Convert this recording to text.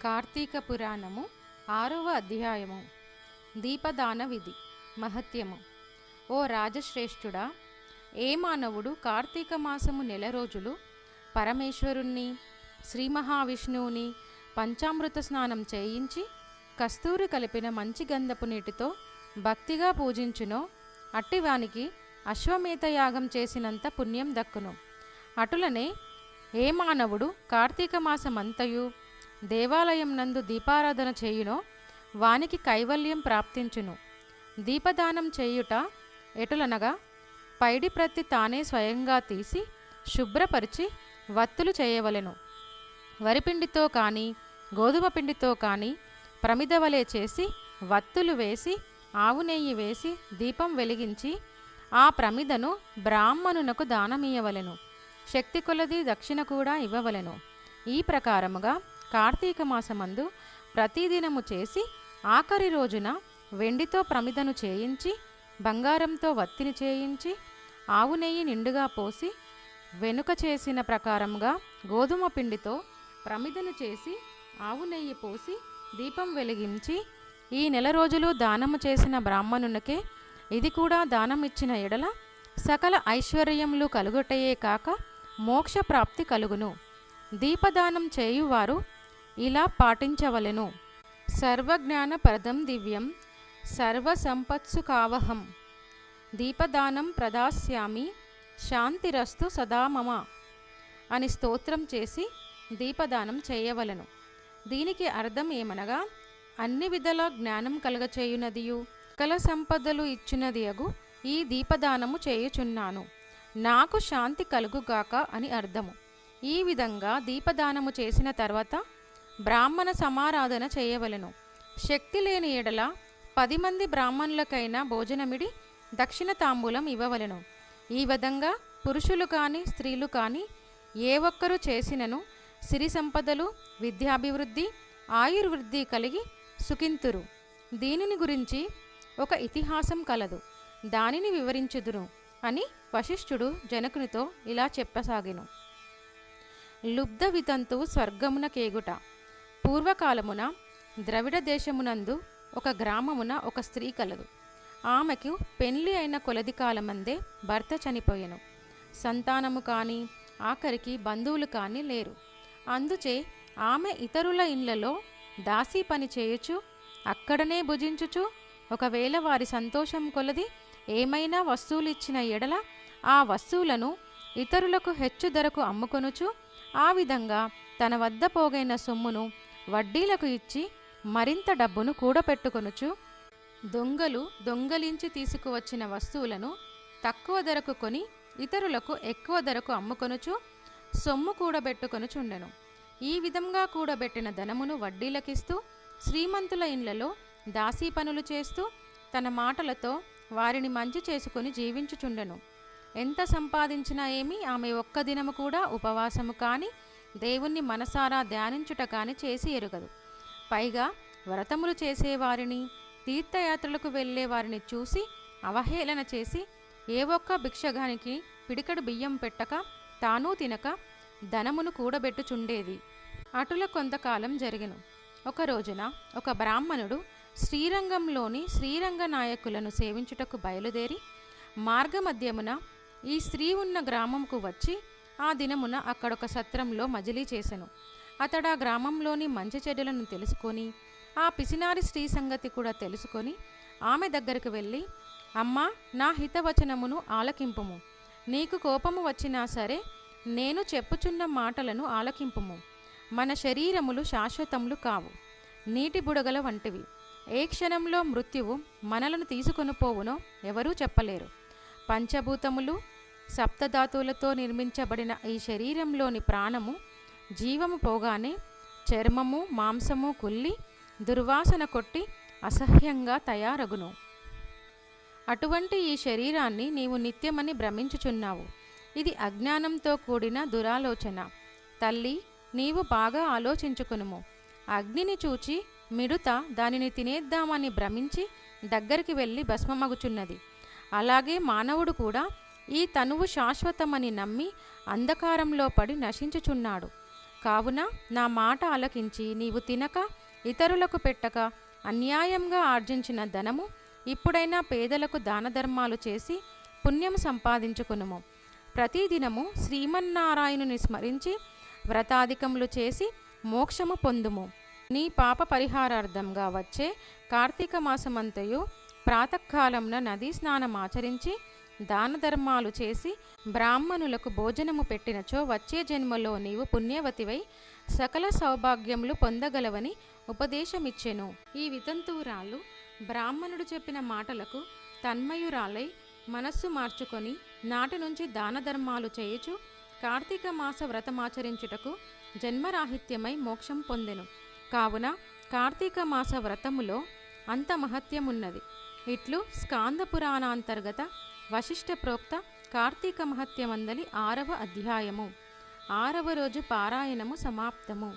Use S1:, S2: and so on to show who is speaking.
S1: కార్తీక పురాణము 6వ అధ్యాయము. దీపదాన విధి మహత్యము. ఓ రాజశ్రేష్ఠుడా, ఏ మానవుడు కార్తీక మాసము నెల రోజులు పరమేశ్వరుణ్ణి శ్రీ మహావిష్ణువుని పంచామృత స్నానం చేయించి కస్తూరి కలిపిన మంచి గంధపు నీటితో భక్తిగా పూజించునో అట్టివానికి అశ్వమేధ యాగం చేసినంత పుణ్యం దక్కును. అటులనే ఏ మానవుడు కార్తీక మాసమంతయు దేవాలయం నందు దీపారాధన చేయునో వానికి కైవల్యం ప్రాప్తించును. దీపదానం చేయుట ఎటులనగా పైడి ప్రత్తి తానే స్వయంగా తీసి శుభ్రపరిచి వత్తులు చేయవలెను. వరిపిండితో కానీ గోధుమ పిండితో కానీ ప్రమిదవలే చేసి వత్తులు వేసి ఆవు నెయ్యి వేసి దీపం వెలిగించి ఆ ప్రమిదను బ్రాహ్మణునకు దానమీయవలెను. శక్తి కొలది దక్షిణ కూడా ఇవ్వవలెను. ఈ ప్రకారముగా కార్తీక మాసమందు ప్రతిదినము చేసి ఆఖరి రోజున వెండితో ప్రమిదను చేయించి బంగారంతో వత్తిని చేయించి ఆవు నెయ్యి నిండుగా పోసి వెనుక చేసిన ప్రకారముగా గోధుమ పిండితో ప్రమిదను చేసి ఆవు నెయ్యి పోసి దీపం వెలిగించి ఈ నెల రోజులు దానము చేసిన బ్రాహ్మణునికే ఇది కూడా దానమిచ్చిన ఎడల సకల ఐశ్వర్యములు కలుగుటయే కాక మోక్షప్రాప్తి కలుగును. దీపదానం చేయువారు ఇలా పాటించవలెను. సర్వజ్ఞానప్రదం దివ్యం సర్వసంపత్సు కావహం దీపదానం ప్రదాస్యామి శాంతిరస్తు సదా మమ అని స్తోత్రం చేసి దీపదానం చేయవలెను. దీనికి అర్థం ఏమనగా, అన్ని విధాల జ్ఞానం కలగచేయునదియు సకల సంపదలు ఇచ్చునదియగు ఈ దీపదానము చేయుచున్నాను, నాకు శాంతి కలుగుగాక అని అర్థము. ఈ విధంగా దీపదానము చేసిన తర్వాత బ్రాహ్మణ సమారాధన చేయవలెను. శక్తి లేని ఎడల 10 మంది బ్రాహ్మణులకైనా భోజనమిడి దక్షిణ తాంబూలం ఇవ్వవలెను. ఈ విధంగా పురుషులు కానీ స్త్రీలు కానీ ఏ ఒక్కరూ చేసినను సిరి సంపదలు విద్యాభివృద్ధి ఆయుర్వృద్ధి కలిగి సుఖింతురు. దీనిని గురించి ఒక ఇతిహాసం కలదు, దానిని వివరించుదును అని వశిష్ఠుడు జనకునితో ఇలా చెప్పసాగెను. లుబ్ధ వితంతువు స్వర్గమున కేగుట. పూర్వకాలమున ద్రవిడ దేశమునందు ఒక గ్రామమున ఒక స్త్రీ కలదు. ఆమెకు పెళ్లి అయిన కొలది కాలమందే భర్త చనిపోయెను. సంతానము కానీ ఆఖరికి బంధువులు కానీ లేరు. అందుచే ఆమె ఇతరుల ఇళ్లలో దాసీ పని చేయుచు అక్కడనే భుజించుచు ఒకవేళ వారి సంతోషం కొలది ఏమైనా వస్తువులు ఇచ్చిన ఎడల ఆ వస్తువులను ఇతరులకు హెచ్చు ధరకు అమ్ముకొనుచు ఆ విధంగా తన వద్ద పోగైన సొమ్మును వడ్డీలకు ఇచ్చి మరింత డబ్బును కూడపెట్టుకొనుచు దొంగలు దొంగలించి తీసుకువచ్చిన వస్తువులను తక్కువ ధరకు కొని ఇతరులకు ఎక్కువ ధరకు అమ్ముకొనుచు సొమ్ము కూడబెట్టుకొనుచుండెను. ఈ విధంగా కూడబెట్టిన ధనమును వడ్డీలకిస్తూ శ్రీమంతుల ఇండ్లలో దాసీ పనులు చేస్తూ తన మాటలతో వారిని మంచి చేసుకుని జీవించుచుండెను. ఎంత సంపాదించినా ఏమి ఆమె ఒక్క దినము కూడా ఉపవాసము కానీ దేవుణ్ణి మనసారా ధ్యానించుట కానీ చేసి ఎరుగదు. పైగా వ్రతములు చేసేవారిని తీర్థయాత్రలకు వెళ్ళే వారిని చూసి అవహేళన చేసి ఏ ఒక్క భిక్షగానికి పిడికడు బియ్యం పెట్టక తానూ తినక ధనమును కూడబెట్టుచుండేది. అటుల కొంతకాలం జరిగెను. ఒక రోజున ఒక బ్రాహ్మణుడు శ్రీరంగంలోని శ్రీరంగ నాయకులను సేవించుటకు బయలుదేరి మార్గమధ్యమున ఈ స్త్రీ ఉన్న గ్రామంకు వచ్చి ఆ దినమున అక్కడొక సత్రంలో మజిలీ చేసెను. అతడు ఆ గ్రామంలోని మంచి చెడులను తెలుసుకొని ఆ పిసినారి స్త్రీ సంగతి కూడా తెలుసుకొని ఆమె దగ్గరకు వెళ్ళి, అమ్మా, నా హితవచనమును ఆలకింపుము. నీకు కోపము వచ్చినా సరే నేను చెప్పుచున్న మాటలను ఆలకింపుము. మన శరీరములు శాశ్వతములు కావు, నీటి బుడగల వంటివి. ఏ క్షణంలో మృత్యువు మనలను తీసుకొని పోవునో ఎవరూ చెప్పలేరు. పంచభూతములు సప్తధాతువులతో నిర్మించబడిన ఈ శరీరంలోని ప్రాణము జీవము పోగానే చర్మము మాంసము కుల్లి దుర్వాసన కొట్టి అసహ్యంగా తయారగును. అటువంటి ఈ శరీరాన్ని నీవు నిత్యమని భ్రమించుచున్నావు. ఇది అజ్ఞానంతో కూడిన దురాలోచన. తల్లి, నీవు బాగా ఆలోచించుకునుము. అగ్నిని చూచి మిడుత దానిని తినేద్దామని భ్రమించి దగ్గరికి వెళ్ళి భస్మమగుచున్నది. అలాగే మానవుడు కూడా ఈ తనువు శాశ్వతమని నమ్మి అంధకారంలో పడి నశించుచున్నాడు. కావున నా మాట ఆలకించి నీవు తినక ఇతరులకు పెట్టక అన్యాయంగా ఆర్జించిన ధనము ఇప్పుడైనా పేదలకు దానధర్మాలు చేసి పుణ్యం సంపాదించుకునుము. ప్రతిదినము శ్రీమన్నారాయణుని స్మరించి వ్రతాధికములు చేసి మోక్షము పొందుము. నీ పాప పరిహారార్థంగా వచ్చే కార్తీక మాసమంతయు ప్రాతకాలమున నదీ స్నానం ఆచరించి దానధర్మాలు చేసి బ్రాహ్మణులకు భోజనము పెట్టినచో వచ్చే జన్మలో నీవు పుణ్యవతివై సకల సౌభాగ్యములు పొందగలవని ఉపదేశమిచ్చెను. ఈ వితంతువురాలు బ్రాహ్మణుడు చెప్పిన మాటలకు తన్మయురాలై మనస్సు మార్చుకొని నాటి నుంచి దానధర్మాలు చేయుచు కార్తీక మాస వ్రతమాచరించుటకు జన్మరాహిత్యమై మోక్షం పొందెను. కావున కార్తీక మాస వ్రతములో అంత మహత్యమున్నది. ఇట్లు స్కాంద పురాణాంతర్గత వశిష్ఠ ప్రోక్త కార్తీక మహత్యమందలి 6వ అధ్యాయము 6వ రోజు పారాయణము సమాప్తము.